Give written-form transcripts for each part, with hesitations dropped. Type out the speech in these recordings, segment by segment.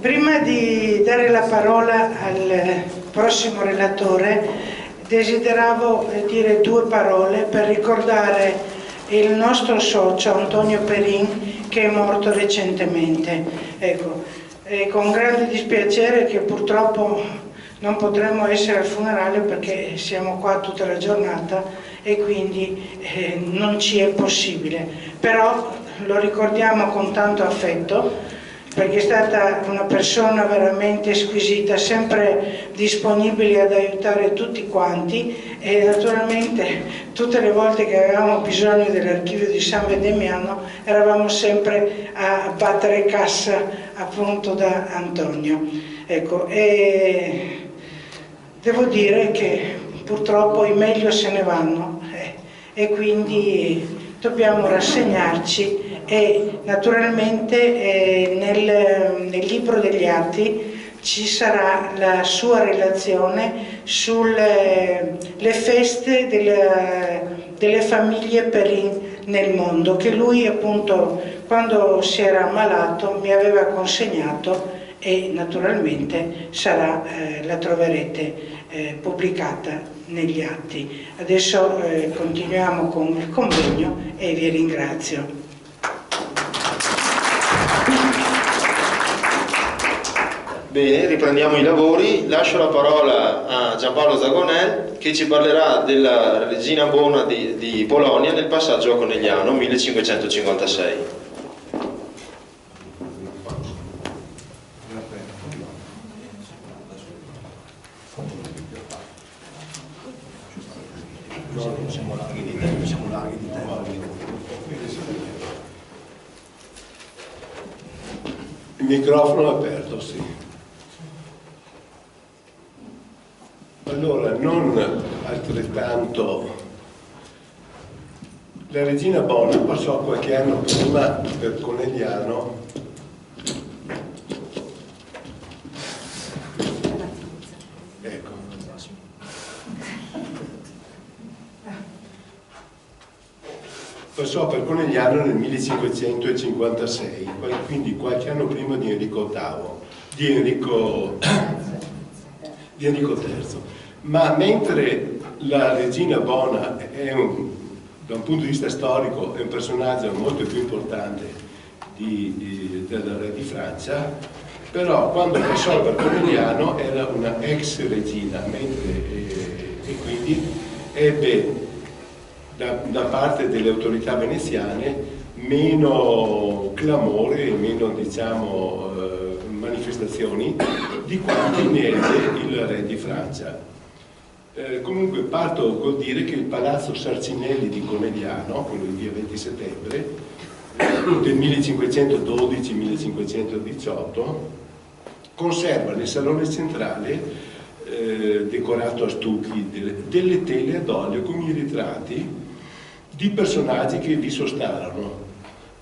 Prima di dare la parola al prossimo relatore, desideravo dire due parole per ricordare il nostro socio Antonio Perin, che è morto recentemente. Ecco, è con grande dispiacere che purtroppo non potremo essere al funerale perché siamo qua tutta la giornata e quindi non ci è possibile, però lo ricordiamo con tanto affetto perché è stata una persona veramente squisita, sempre disponibile ad aiutare tutti quanti, e naturalmente tutte le volte che avevamo bisogno dell'archivio di San Vendemiano eravamo sempre a battere cassa appunto da Antonio. Ecco, e devo dire che purtroppo i meglio se ne vanno e quindi dobbiamo rassegnarci. E naturalmente nel libro degli atti ci sarà la sua relazione sulle feste delle famiglie Perin nel mondo, che lui appunto quando si era ammalato mi aveva consegnato, e naturalmente la troverete pubblicata negli atti. Adesso continuiamo con il convegno e vi ringrazio. Bene, riprendiamo i lavori. Lascio la parola a Giampaolo Zagonel che ci parlerà della Regina Bona di Polonia nel passaggio a Conegliano 1556. Il microfono è aperto, sì. Allora, non altrettanto, la Regina Bona passò qualche anno prima per Conegliano ecco. Passò per Conegliano nel 1556, quindi qualche anno prima di Enrico VIII, di Enrico III. Ma mentre la Regina Bona è da un punto di vista storico è un personaggio molto più importante del re di Francia, però quando passò per Conegliano era una ex regina, e quindi ebbe da parte delle autorità veneziane meno clamore e meno, diciamo, manifestazioni di quanti ne ebbe il re di Francia. Comunque parto col dire che il palazzo Sarcinelli di Conegliano, quello di via 20 settembre, del 1512-1518, conserva nel salone centrale, decorato a stucchi, delle tele ad olio con i ritratti di personaggi che vi sostarono.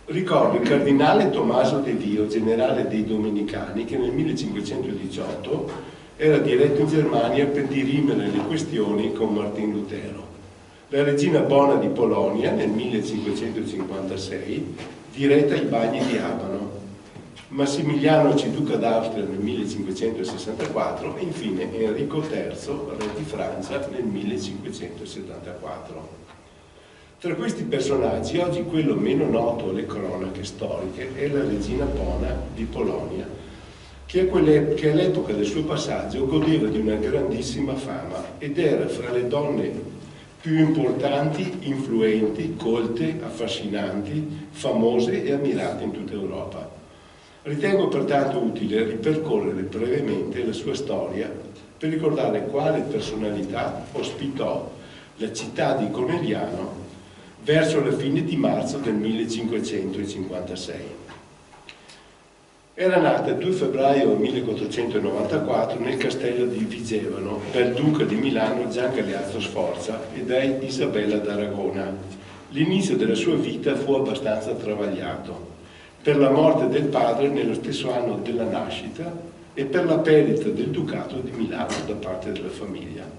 Ricordo il cardinale Tommaso De Vio, generale dei Domenicani, che nel 1518 era diretto in Germania per dirimere le questioni con Martin Lutero. La Regina Bona di Polonia nel 1556 diretta i bagni di Abano, Massimiliano Arciduca d'Austria nel 1564 e infine Enrico III, re di Francia, nel 1574. Tra questi personaggi oggi quello meno noto alle cronache storiche è la Regina Bona di Polonia, che all'epoca del suo passaggio godeva di una grandissima fama ed era fra le donne più importanti, influenti, colte, affascinanti, famose e ammirate in tutta Europa. Ritengo pertanto utile ripercorrere brevemente la sua storia per ricordare quale personalità ospitò la città di Conegliano verso la fine di marzo del 1556. Era nata il 2 febbraio 1494 nel castello di Vigevano dal duca di Milano Gian Galeazzo Sforza e da Isabella d'Aragona. L'inizio della sua vita fu abbastanza travagliato per la morte del padre nello stesso anno della nascita e per la perdita del ducato di Milano da parte della famiglia.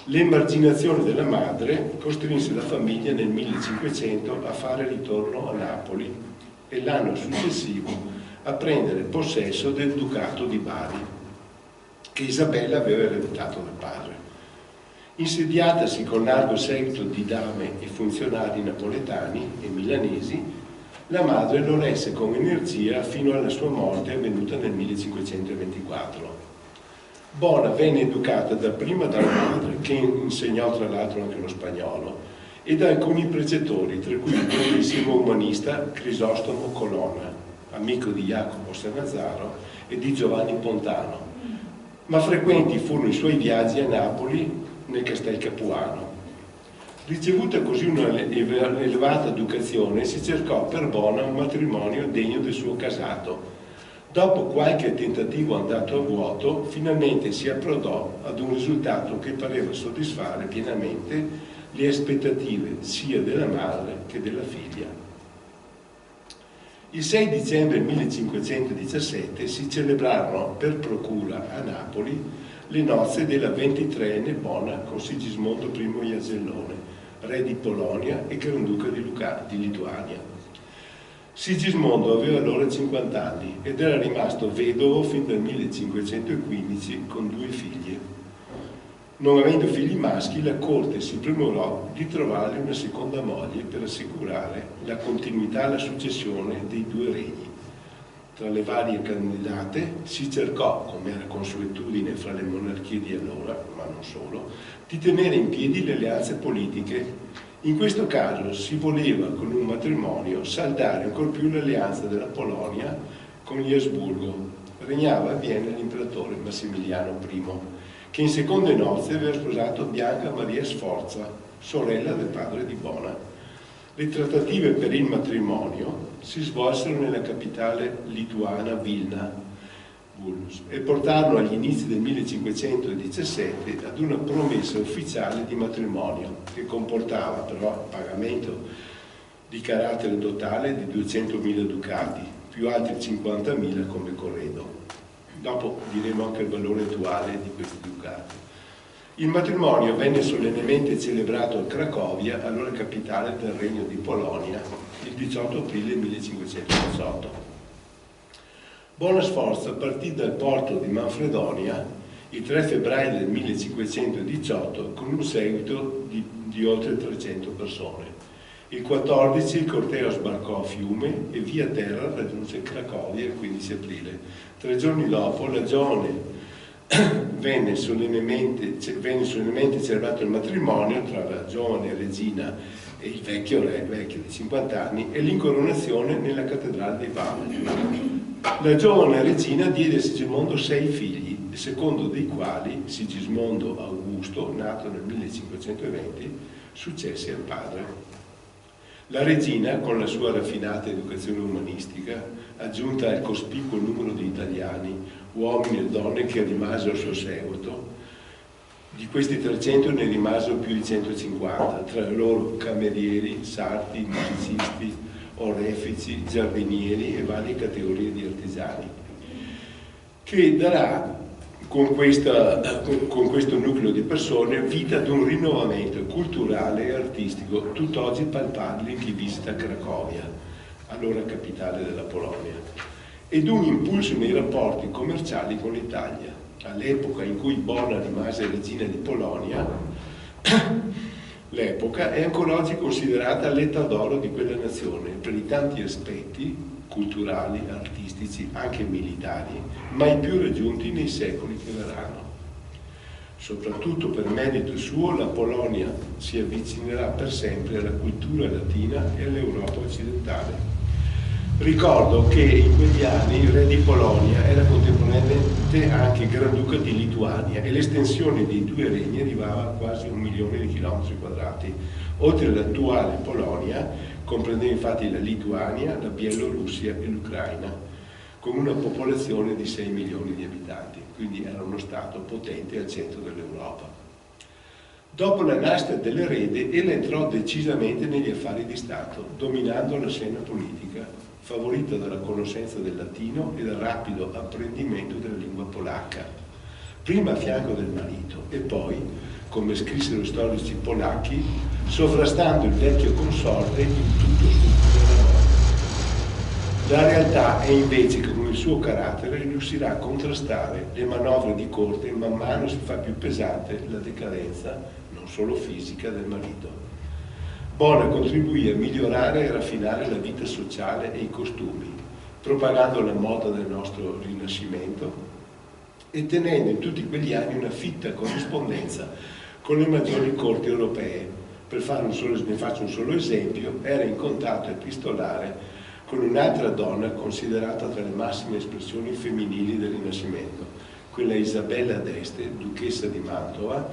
L'emarginazione della madre costrinse la famiglia nel 1500 a fare ritorno a Napoli e l'anno successivo a prendere possesso del ducato di Bari, che Isabella aveva ereditato dal padre. Insediatasi con largo seguito di dame e funzionari napoletani e milanesi, la madre lo resse con energia fino alla sua morte avvenuta nel 1524. Bona venne educata dapprima dalla madre, che insegnò tra l'altro anche lo spagnolo, e da alcuni precettori, tra cui il grandissimo umanista Crisostomo Colonna, amico di Jacopo Sanazzaro e di Giovanni Pontano, ma frequenti furono i suoi viaggi a Napoli nel Castel Capuano. Ricevuta così una elevata educazione, si cercò per Bona un matrimonio degno del suo casato. Dopo qualche tentativo andato a vuoto, finalmente si approdò ad un risultato che pareva soddisfare pienamente le aspettative sia della madre che della figlia. Il 6 dicembre 1517 si celebrarono per procura a Napoli le nozze della 23enne Bona con Sigismondo I Jagellone, re di Polonia e Granduca di Lituania. Sigismondo aveva allora 50 anni ed era rimasto vedovo fin dal 1515 con 2 figlie. Non avendo figli maschi, la corte si premurò di trovarle una seconda moglie per assicurare la continuità alla successione dei 2 regni. Tra le varie candidate si cercò, come era consuetudine fra le monarchie di allora, ma non solo, di tenere in piedi le alleanze politiche. In questo caso si voleva con un matrimonio saldare ancor più l'alleanza della Polonia con gli Asburgo. Regnava a Vienna l'imperatore Massimiliano I, che in seconde nozze aveva sposato Bianca Maria Sforza, sorella del padre di Bona. Le trattative per il matrimonio si svolsero nella capitale lituana Vilna e portarono agli inizi del 1517 ad una promessa ufficiale di matrimonio che comportava però il pagamento di carattere totale di 200.000 ducati più altri 50.000 come corredo. Dopo diremo anche il valore attuale di questi ducati. Il matrimonio venne solennemente celebrato a Cracovia, allora capitale del Regno di Polonia, il 18 aprile 1518. Bona Sforza partì dal porto di Manfredonia il 3 febbraio del 1518 con un seguito di oltre 300 persone. Il 14 il corteo sbarcò a Fiume e via terra raggiunse Cracovia il 15 aprile. 3 giorni dopo la giovane venne solennemente celebrato il matrimonio tra la giovane regina e il vecchio re, vecchio di 50 anni, e l'incoronazione nella cattedrale di Bari. La giovane regina diede a Sigismondo 6 figli, il secondo dei quali, Sigismondo Augusto, nato nel 1520, successe al padre. La regina, con la sua raffinata educazione umanistica, aggiunta al cospicuo numero di italiani, uomini e donne che rimasero al suo seguito, di questi 300 ne rimasero più di 150, tra loro camerieri, sarti, musicisti, orefici, giardinieri e varie categorie di artigiani, che darà con questo nucleo di persone vita ad un rinnovamento culturale e artistico tutt'oggi palpabile in chi visita Cracovia, allora capitale della Polonia, ed un impulso nei rapporti commerciali con l'Italia. All'epoca in cui Bona rimase regina di Polonia, l'epoca è ancora oggi considerata l'età d'oro di quella nazione per i tanti aspetti culturali, artistici, anche militari, mai più raggiunti nei secoli che verranno. Soprattutto per merito suo la Polonia si avvicinerà per sempre alla cultura latina e all'Europa occidentale. Ricordo che in quegli anni il re di Polonia era contemporaneamente anche Granduca di Lituania e l'estensione dei 2 regni arrivava a quasi 1 milione di chilometri quadrati. Oltre all'attuale Polonia, comprendeva infatti la Lituania, la Bielorussia e l'Ucraina, con una popolazione di 6 milioni di abitanti, quindi era uno stato potente al centro dell'Europa. Dopo la nascita dell'erede, ella entrò decisamente negli affari di Stato, dominando la scena politica, favorita dalla conoscenza del latino e dal rapido apprendimento della lingua polacca, prima a fianco del marito e poi, come scrissero storici polacchi, sovrastando il vecchio consorte in tutto sul della morte. La realtà è invece che con il suo carattere riuscirà a contrastare le manovre di corte e man mano si fa più pesante la decadenza, non solo fisica, del marito. Bona contribuì a migliorare e raffinare la vita sociale e i costumi, propagando la moda del nostro Rinascimento e tenendo in tutti quegli anni una fitta corrispondenza con le maggiori corti europee. Ne faccio un solo esempio: era in contatto epistolare con un'altra donna considerata tra le massime espressioni femminili del Rinascimento, quella Isabella d'Este, duchessa di Mantova,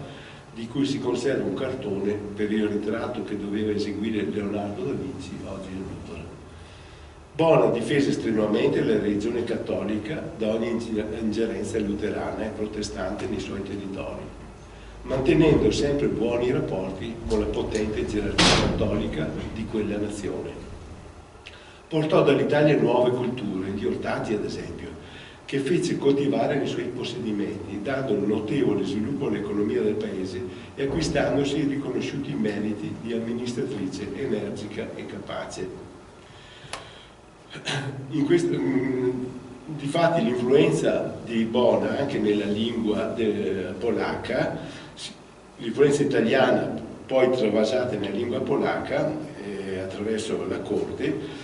di cui si conserva un cartone per il ritratto che doveva eseguire Leonardo da Vinci, oggi al Louvre. Bona difese strenuamente la religione cattolica da ogni ingerenza luterana e protestante nei suoi territori, mantenendo sempre buoni rapporti con la potente gerarchia cattolica di quella nazione. Portò dall'Italia nuove culture, gli ortaggi ad esempio, che fece coltivare nei suoi possedimenti, dando un notevole sviluppo all'economia del paese e acquistandosi i riconosciuti meriti di amministratrice energica e capace. Difatti l'influenza di Bona anche nella lingua polacca, l'influenza italiana poi travasata nella lingua polacca attraverso la corte,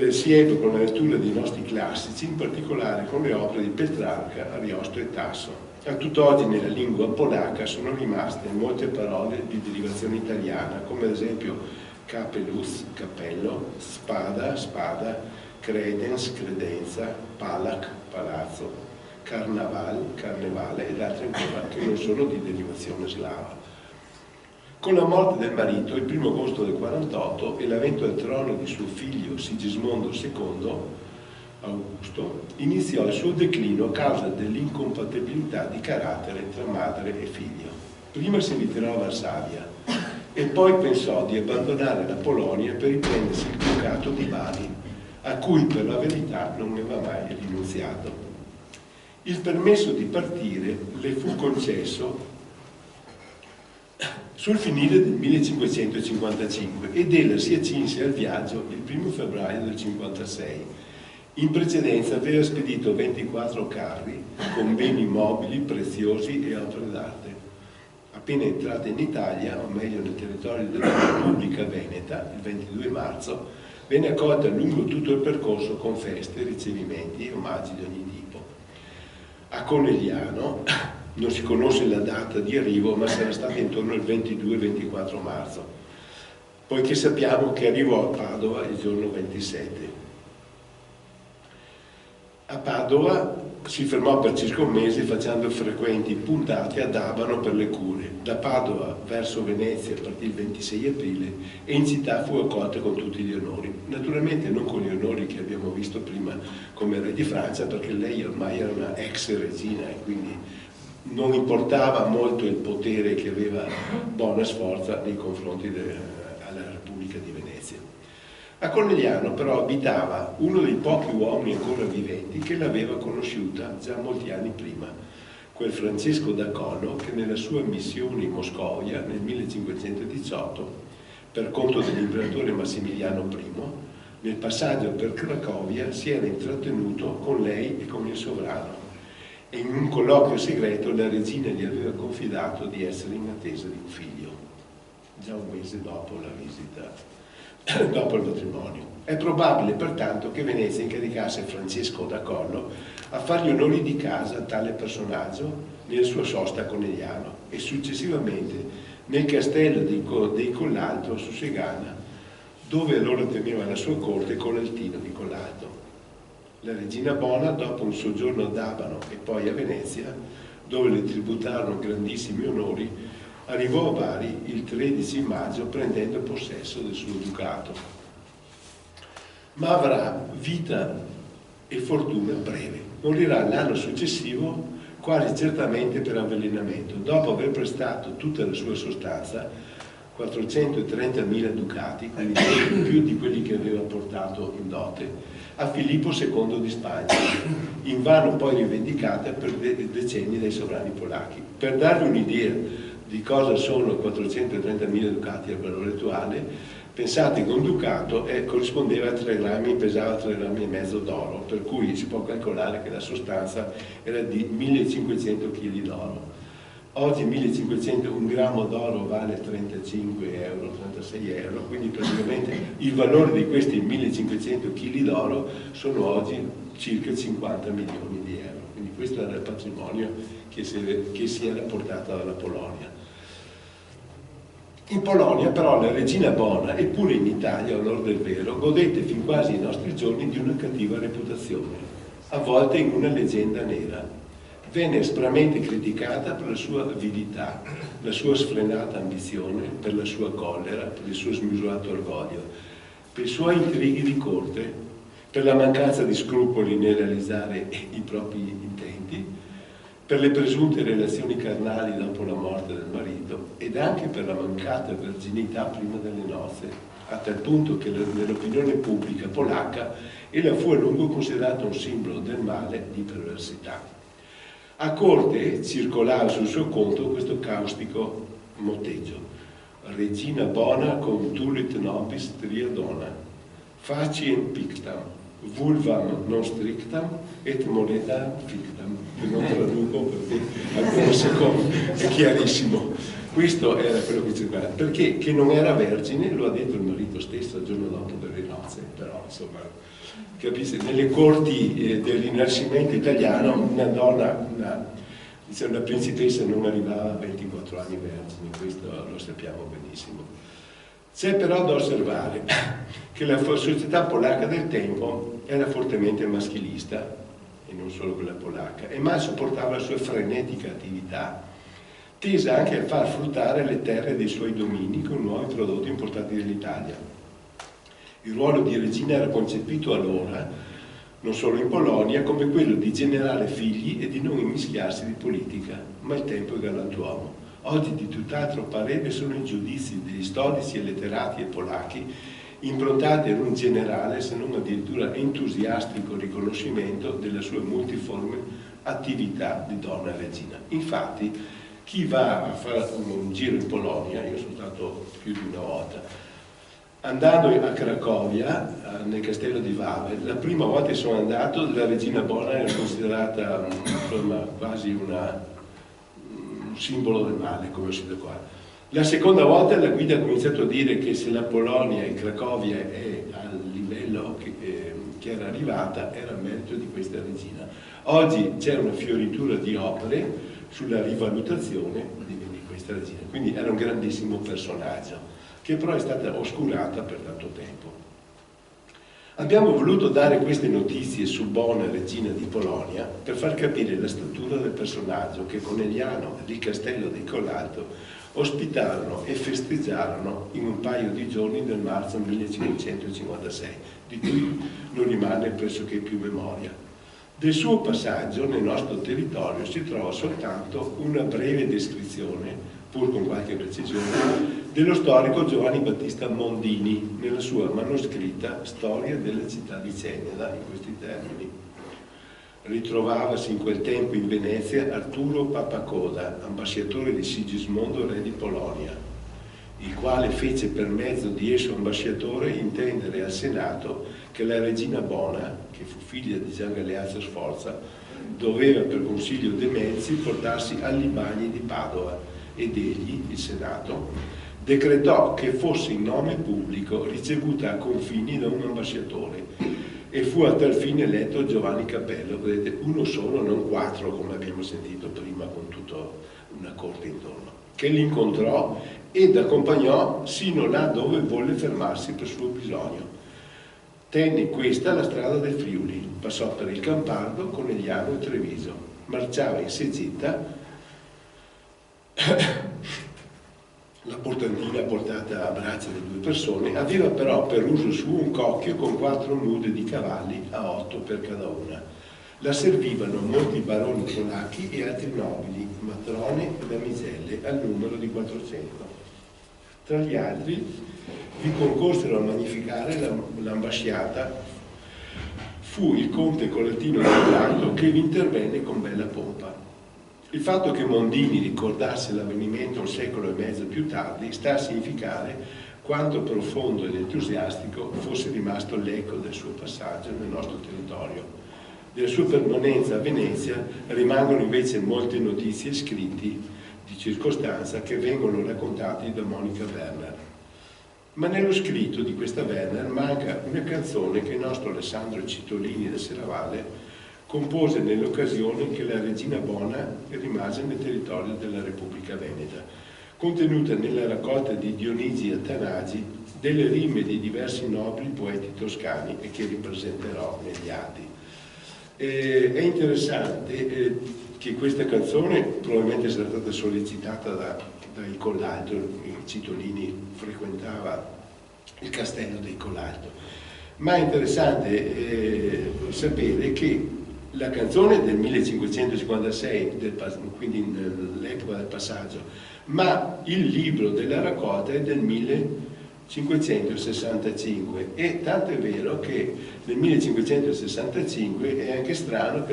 si ebbe con la lettura dei nostri classici, in particolare con le opere di Petrarca, Ariosto e Tasso. A tutt'oggi nella lingua polacca sono rimaste molte parole di derivazione italiana, come ad esempio capelus, cappello, spada, spada, credens, credenza, palak, palazzo, carnaval, carnevale ed altre ancora che non sono di derivazione slava. Con la morte del marito, il 1 agosto del 48, e l'avvento al trono di suo figlio Sigismondo II, Augusto, iniziò il suo declino a causa dell'incompatibilità di carattere tra madre e figlio. Prima si ritirò a Varsavia e poi pensò di abbandonare la Polonia per riprendersi il ducato di Bari, a cui per la verità non aveva mai rinunziato. Il permesso di partire le fu concesso sul finire del 1555 ed ella si accinse al viaggio il 1 febbraio del 56. In precedenza aveva spedito 24 carri con beni mobili, preziosi e opere d'arte. Appena entrata in Italia, o meglio nel territorio della Repubblica Veneta, il 22 marzo, venne accolta lungo tutto il percorso con feste, ricevimenti e omaggi di ogni tipo. A Conegliano non si conosce la data di arrivo, ma sarà stata intorno al 22-24 marzo, poiché sappiamo che arrivò a Padova il giorno 27. A Padova si fermò per circa un mese facendo frequenti puntate ad Abano per le cure. Da Padova verso Venezia partì il 26 aprile e in città fu accolta con tutti gli onori. Naturalmente non con gli onori che abbiamo visto prima come re di Francia, perché lei ormai era una ex regina e quindi non importava molto il potere che aveva Bona Sforza nei confronti della Repubblica di Venezia. A Conegliano però abitava uno dei pochi uomini ancora viventi che l'aveva conosciuta già molti anni prima, quel Francesco da Collo che nella sua missione in Moscovia nel 1518, per conto dell'imperatore Massimiliano I, nel passaggio per Cracovia si era intrattenuto con lei e con il sovrano. E in un colloquio segreto la regina gli aveva confidato di essere in attesa di un figlio, già un mese dopo la visita, dopo il matrimonio. È probabile pertanto che Venezia incaricasse Francesco da Collo a fare gli onori di casa a tale personaggio nella sua sosta a Conegliano e successivamente nel castello dei Collalto su Segana, dove allora teneva la sua corte Colaltino di Collalto. La regina Bona, dopo un soggiorno ad Abano e poi a Venezia, dove le tributarono grandissimi onori, arrivò a Bari il 13 maggio prendendo possesso del suo ducato. Ma avrà vita e fortuna breve. Morirà l'anno successivo, quasi certamente per avvelenamento, dopo aver prestato tutta la sua sostanza, 430.000 ducati, quindi più di quelli che aveva portato in dote, a Filippo II di Spagna, invano poi rivendicata per decenni dai sovrani polacchi. Per darvi un'idea di cosa sono 430.000 ducati al valore attuale, Pensate che un ducato corrispondeva a 3 grammi, pesava 3,5 grammi d'oro, per cui si può calcolare che la sostanza era di 1500 kg d'oro. Oggi 1 grammo d'oro vale 35 euro, 36 euro, quindi praticamente il valore di questi 1500 kg d'oro sono oggi circa 50 milioni di euro. Quindi questo era il patrimonio che si era portato dalla Polonia. In Polonia però la regina Bona, e pure in Italia, a onor del vero, godette fin quasi ai nostri giorni di una cattiva reputazione, a volte in una leggenda nera. Venne aspramente criticata per la sua avidità, la sua sfrenata ambizione, per la sua collera, per il suo smisurato orgoglio, per i suoi intrighi di corte, per la mancanza di scrupoli nel realizzare i propri intenti, per le presunte relazioni carnali dopo la morte del marito ed anche per la mancata verginità prima delle nozze, a tal punto che nell'opinione pubblica polacca ella fu a lungo considerata un simbolo del male di perversità. A corte circolava sul suo conto questo caustico motteggio: Regina bona cum tulit nobis triadona, faciem pictam, vulvam non strictam et moneta fictam. Che non traduco perché alcune secondo è chiarissimo. Questo era quello che circolava, perché che non era vergine lo ha detto il marito stesso il giorno dopo delle nozze. Però insomma, capisce, nelle corti del Rinascimento italiano una donna, una principessa non arrivava a 24 anni vergine, questo lo sappiamo benissimo. C'è però da osservare che la società polacca del tempo era fortemente maschilista, e non solo quella polacca, e mal sopportava la sua frenetica attività, tesa anche a far fruttare le terre dei suoi domini con nuovi prodotti importati dall'Italia. Il ruolo di regina era concepito allora, non solo in Polonia, come quello di generare figli e di non immischiarsi di politica, ma il tempo è galantuomo. Oggi di tutt'altro parere sono i giudizi degli storici e letterati e polacchi, improntati ad un generale, se non addirittura entusiastico riconoscimento della sua multiforme attività di donna regina. Infatti, chi va a fare un giro in Polonia, io sono stato più di una volta, andando a Cracovia, nel castello di Wawel, la prima volta che sono andato, la regina Bona era considerata insomma, quasi un simbolo del male, come si dice qua. La seconda volta la guida ha cominciato a dire che se la Polonia e Cracovia è al livello che era arrivata, era merito di questa regina. Oggi c'è una fioritura di opere sulla rivalutazione di questa regina, quindi era un grandissimo personaggio, che però è stata oscurata per tanto tempo. Abbiamo voluto dare queste notizie su Bona, regina di Polonia, per far capire la statura del personaggio che Conegliano e il castello di Colalto ospitarono e festeggiarono in un paio di giorni del marzo 1556, di cui non rimane pressoché più memoria. Del suo passaggio nel nostro territorio si trova soltanto una breve descrizione, pur con qualche precisione, dello storico Giovanni Battista Mondini nella sua manoscritta Storia della città di Ceneda, in questi termini. Ritrovavasi in quel tempo in Venezia Arturo Papacoda, ambasciatore di Sigismondo, re di Polonia, il quale fece per mezzo di esso ambasciatore intendere al Senato che la regina Bona, che fu figlia di Gian Galeazzo Sforza, doveva per consiglio dei mezzi portarsi agli bagni di Padova, ed egli, il Senato, decretò che fosse in nome pubblico ricevuta a confini da un ambasciatore, e fu a tal fine eletto Giovanni Capello, vedete, uno solo, non 4 come abbiamo sentito prima con tutta una corte intorno, che l'incontrò ed accompagnò sino là dove volle fermarsi per suo bisogno. Tenne questa la strada del Friuli, passò per il Campardo, Conegliano e Treviso, marciava in Seggitta, la portantina portata a braccia di 2 persone, aveva però per uso suo un cocchio con 4 mude di cavalli a 8 per cada una. La servivano molti baroni polacchi e altri nobili, matrone e damigelle, al numero di 400. Tra gli altri vi concorsero a magnificare l'ambasciata fu il conte colatino di Blanco, che vi intervenne con bella pompa. Il fatto che Mondini ricordasse l'avvenimento un secolo e mezzo più tardi sta a significare quanto profondo ed entusiastico fosse rimasto l'eco del suo passaggio nel nostro territorio. Della sua permanenza a Venezia rimangono invece molte notizie e scritti di circostanza che vengono raccontati da Monica Werner. Ma nello scritto di questa Werner manca una canzone che il nostro Alessandro Citolini da Serravalle compose nell'occasione in che la regina Bona rimase nel territorio della Repubblica Veneta, contenuta nella raccolta di Dionigi Attanagi delle rime di diversi nobili poeti toscani e che ripresenterò negli atti. È interessante che questa canzone probabilmente sia stata sollecitata dai Collalto. Citolini frequentava il castello dei Collalto, ma è interessante sapere che la canzone del 1556, quindi nell'epoca del passaggio, ma il libro della raccolta è del 1565, e tanto è vero che nel 1565 è anche strano che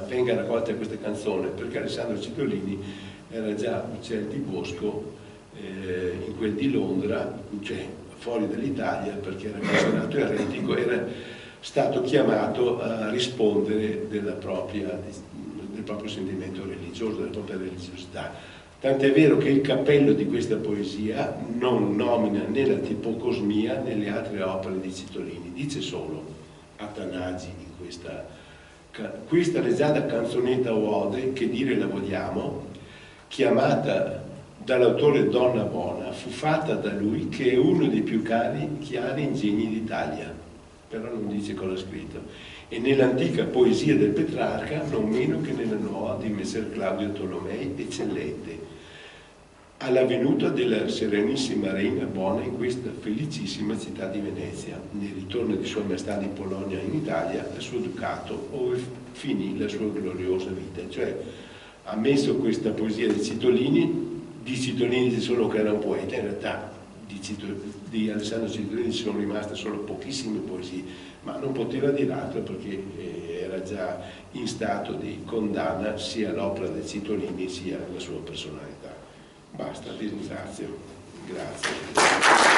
venga raccolta questa canzone, perché Alessandro Citolini era già Uccel di Bosco in quel di Londra, cioè fuori dall'Italia, perché era considerato eretico, era stato chiamato a rispondere del proprio sentimento religioso, della propria religiosità. Tant'è vero che il cappello di questa poesia non nomina né la tipocosmia né le altre opere di Citolini, dice solo Attanagi in questa leggiadra canzonetta o ode, che dire la vogliamo, chiamata dall'autore Donna Bona, fu fatta da lui che è uno dei più chiari ingegni d'Italia, però non dice cosa ha scritto, e nell'antica poesia del Petrarca non meno che nella nuova di Messer Claudio Tolomei eccellente, alla venuta della Serenissima Reina Bona in questa felicissima città di Venezia, nel ritorno di Sua Maestà di Polonia in Italia, al suo ducato, ove finì la sua gloriosa vita. Cioè, ha messo questa poesia di Citolini dice solo che era un poeta, in realtà di Alessandro Citolini ci sono rimaste solo pochissime poesie, ma non poteva dire altro perché era già in stato di condanna sia l'opera di Citolini sia la sua personalità. Basta, ti ringrazio. Grazie.